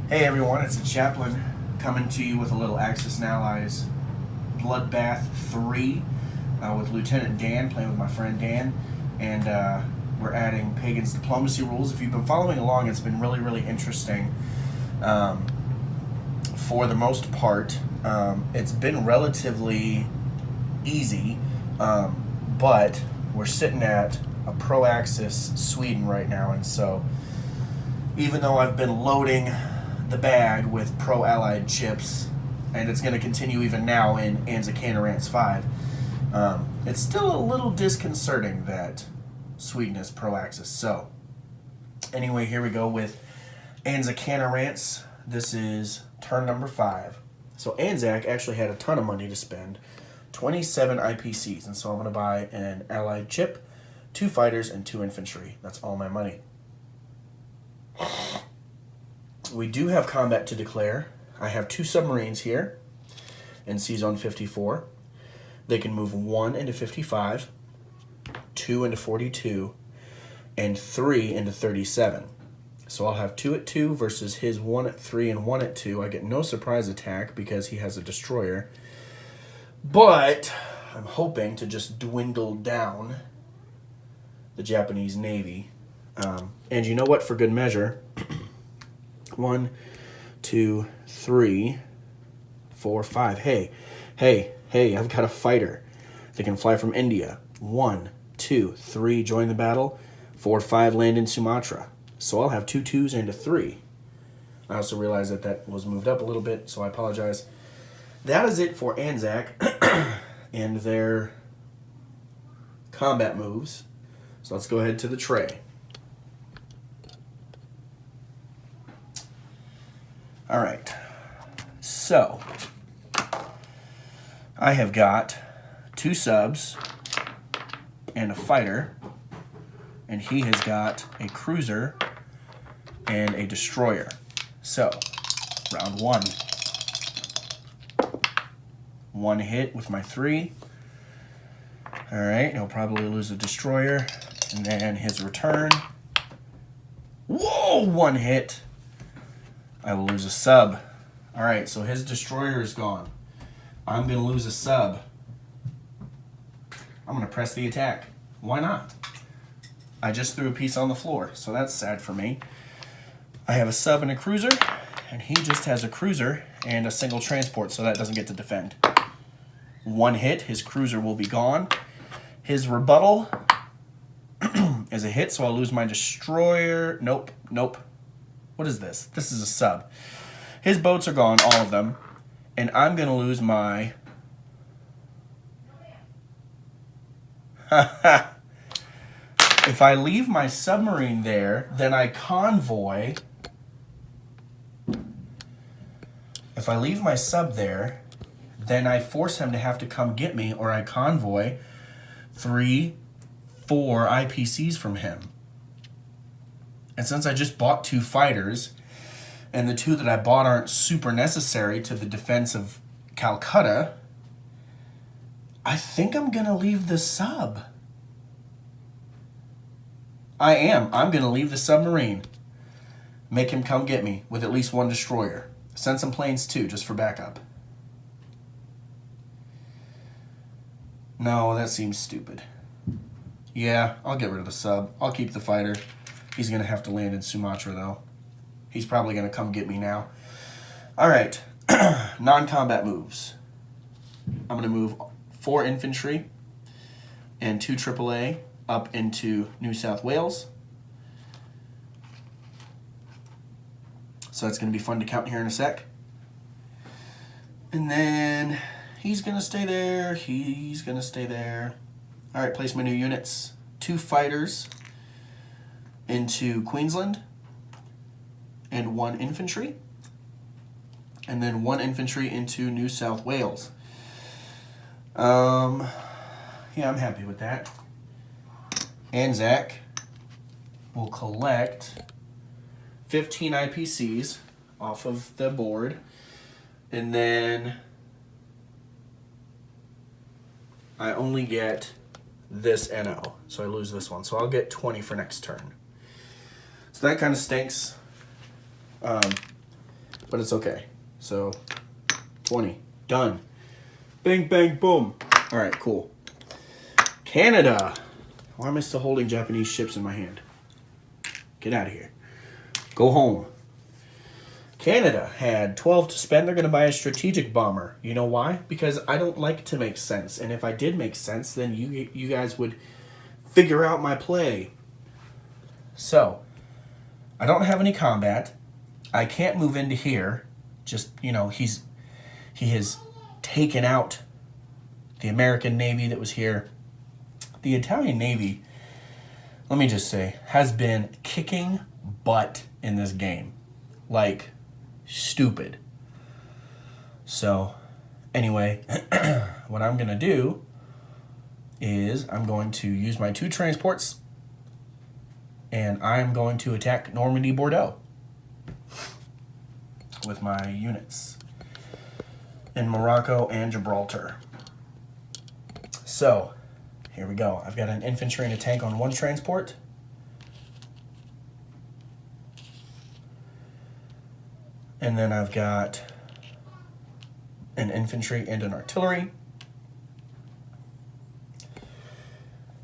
Hey everyone, it's a chaplain coming to you with a little Axis and Allies Bloodbath 3 with Lieutenant Dan, playing with my friend Dan, and we're adding Pagan's Diplomacy rules. If you've been following along, it's been really interesting. For the most part, it's been relatively easy, but we're sitting at a pro-Axis Sweden right now, and so even though I've been loading the bag with pro-allied chips, and it's going to continue even now in ANZACANARANCE 5, it's still a little disconcerting that Sweden is pro-Axis. So anyway, here we go with ANZACANARANCE. This is turn number 5. So ANZAC actually had a ton of money to spend, 27 IPCs, and so I'm going to buy an allied chip, 2 fighters, and 2 infantry. That's all my money. We do have combat to declare. I have 2 submarines here in C-Zone 54. They can move 1 into 55, 2 into 42, and 3 into 37. So I'll have 2 at 2 versus his 1 at 3 and 1 at 2. I get no surprise attack because he has a destroyer. But I'm hoping to just dwindle down the Japanese Navy. And you know what, for good measure, 1, 2, 3, 4, 5. Hey, I've got a fighter that can fly from India. 1, 2, 3, join the battle. 4, 5, land in Sumatra. So I'll have 2 2s and a 3. I also realized that that was moved up a little bit, so I apologize. That is it for ANZAC and their combat moves. So let's go ahead to the tray. All right, so I have got 2 subs and a fighter, and he has got a cruiser and a destroyer. So, round 1. 1 hit with my 3. All right, he'll probably lose a destroyer, and then his return. Whoa, 1 hit. I will lose a sub. All right, so his destroyer is gone. I'm going to lose a sub. I'm going to press the attack. Why not? I just threw a piece on the floor, so that's sad for me. I have a sub and a cruiser, and he just has a cruiser and a single transport, so that doesn't get to defend. 1 hit, his cruiser will be gone. His rebuttal is a hit, so I'll lose my destroyer. Nope. What is this? This is a sub. His boats are gone, all of them. And I'm going to lose my... If I leave my submarine there, then I convoy... If I leave my sub there, then I force him to have to come get me, or I convoy 3, 4 IPCs from him. And since I just bought 2 fighters, and the 2 that I bought aren't super necessary to the defense of Calcutta, I think I'm going to leave the sub. I am. I'm going to leave the submarine. Make him come get me with at least 1 destroyer. Send some planes too, just for backup. No, that seems stupid. Yeah, I'll get rid of the sub. I'll keep the fighter. He's going to have to land in Sumatra, though. He's probably going to come get me now. All right. Non-combat moves. I'm going to move 4 infantry and 2 AAA up into New South Wales. So that's going to be fun to count here in a sec. And then he's going to stay there. He's going to stay there. All right, place my new units. 2 fighters into Queensland, and 1 infantry, and then 1 infantry into New South Wales. Yeah, I'm happy with that. ANZAC will collect 15 IPCs off of the board, and then I only get this NO, so I lose this one. So I'll get 20 for next turn. So that kind of stinks. but it's okay. So 20. Done. Bang, bang, boom. All right, cool. Canada. Why am I still holding Japanese ships in my hand? Get out of here. Go home. Canada had 12 to spend. They're going to buy a strategic bomber. You know why? Because I don't like to make sense. And if I did make sense, then you guys would figure out my play. So, I don't have any combat. I can't move into here. Just, you know, he has taken out the American Navy that was here. The Italian Navy, let me just say, has been kicking butt in this game. Like, stupid. So, anyway, what I'm going to do is I'm going to use my 2 transports and I'm going to attack Normandy, Bordeaux with my units in Morocco and Gibraltar. So, here we go. I've got an infantry and a tank on 1 transport. And then I've got an infantry and an artillery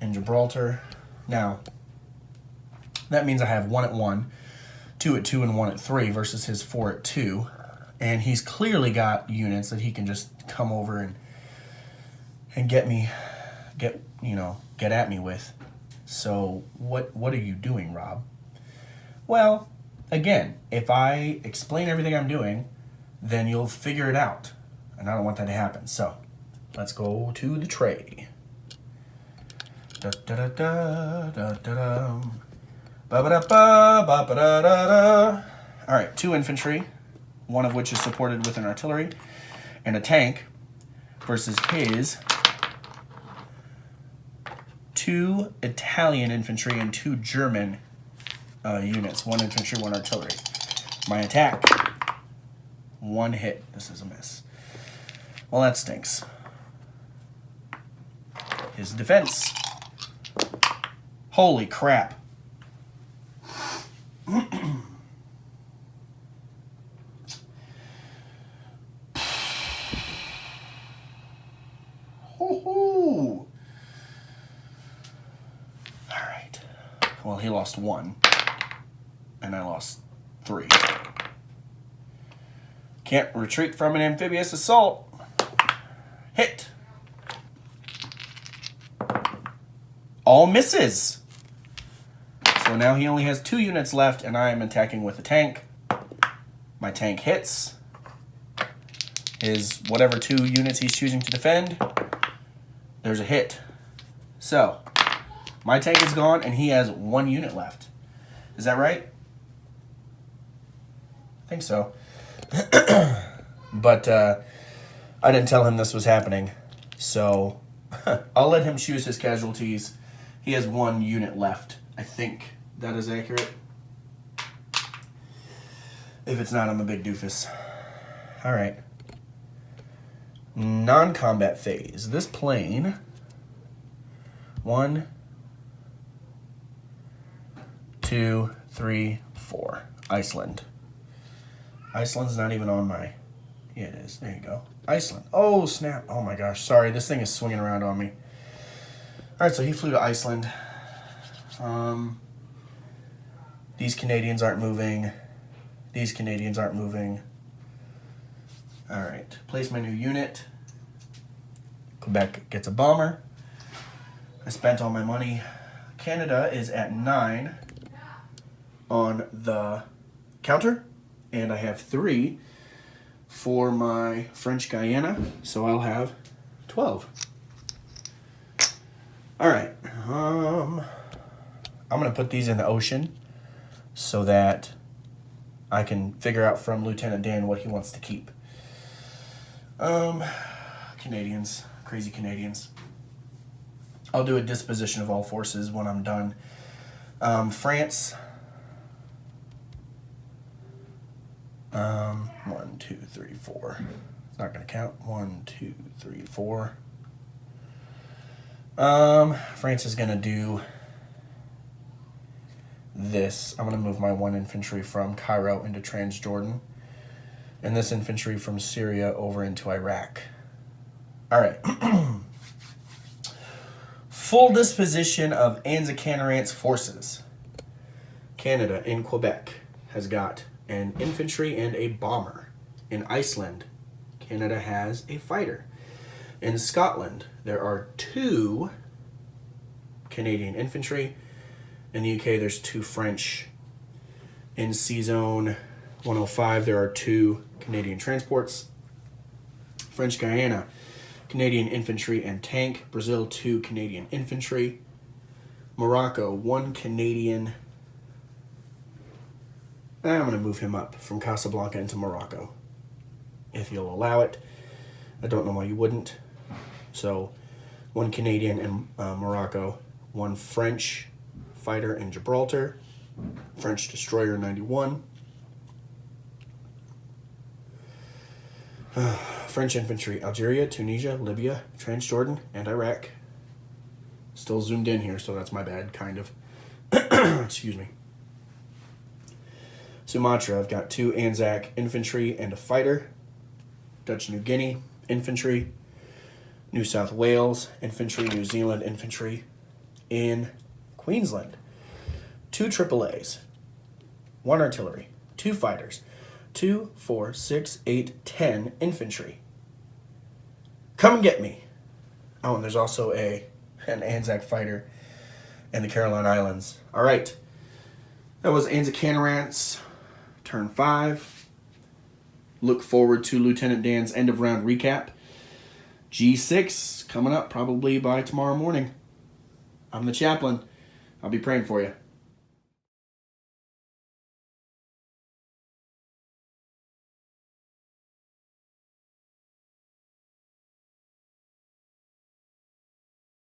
in Gibraltar. Now, that means I have 1 at 1, 2 at 2, and 1 at 3 versus his 4 at 2. And he's clearly got units that he can just come over and get at me with. So what are you doing, Rob? Well, again, if I explain everything I'm doing, then you'll figure it out. And I don't want that to happen. So, let's go to the tray. Da da da da da da da. Ba ba da ba ba ba da da da. All right, 2 infantry, 1 of which is supported with an artillery, and a tank versus his 2 Italian infantry and 2 German units. 1 infantry, 1 artillery. My attack, 1 hit. This is a miss. Well, that stinks. His defense. Holy crap. All right. Well, he lost 1, and I lost 3. Can't retreat from an amphibious assault. Hit. All misses. So now he only has 2 units left, and I am attacking with a tank. My tank hits. His whatever 2 units he's choosing to defend, there's a hit. So, my tank is gone, and he has 1 unit left. Is that right? I think so. But I didn't tell him this was happening, so I'll let him choose his casualties. He has 1 unit left. I think that is accurate. If it's not, I'm a big doofus. All right. Non-combat phase. This plane, 1, 2, 3, 4. Iceland. Iceland's not even on my... Yeah, it is. There you go. Iceland. Oh, snap. Oh, my gosh. Sorry, this thing is swinging around on me. All right, so he flew to Iceland. These Canadians aren't moving. These Canadians aren't moving. All right. Place my new unit. Quebec gets a bomber. I spent all my money. Canada is at 9 on the counter. And I have 3 for my French Guiana, so I'll have 12. All right. I'm going to put these in the ocean so that I can figure out from Lieutenant Dan what he wants to keep. Canadians. Crazy Canadians. I'll do a disposition of all forces when I'm done. France. 1, 2, 3, 4. It's not going to count. 1, 2, 3, 4. France is going to do this. I'm going to move my 1 infantry from Cairo into Transjordan. and this infantry from Syria over into Iraq. All right. Full disposition of ANZACANARANCE forces. Canada in Quebec has got an infantry and a bomber. In Iceland, Canada has a fighter. In Scotland, there are 2 Canadian infantry. In the UK, there's 2 French. In C-Zone 105, there are 2 Canadian transports. French Guiana, Canadian infantry and tank. Brazil, 2 Canadian infantry. Morocco, 1 Canadian. I'm going to move him up from Casablanca into Morocco, if you'll allow it. I don't know why you wouldn't. So, 1 Canadian in Morocco, 1 French fighter in Gibraltar, French destroyer 91. French infantry, Algeria, Tunisia, Libya, Transjordan, and Iraq. Still zoomed in here, so that's my bad, kind of. Excuse me. Sumatra, I've got 2 ANZAC infantry and a fighter. Dutch New Guinea, infantry. New South Wales, infantry. New Zealand, infantry. In Queensland, 2 AAAs, 1 artillery, 2 fighters, 2, 4, 6, 8, 10 infantry. Come and get me. Oh, and there's also an ANZAC fighter in the Caroline Islands. All right. That was ANZACANARANCE, turn 5. Look forward to Lieutenant Dan's end of round recap. G6 coming up probably by tomorrow morning. I'm the chaplain. I'll be praying for you.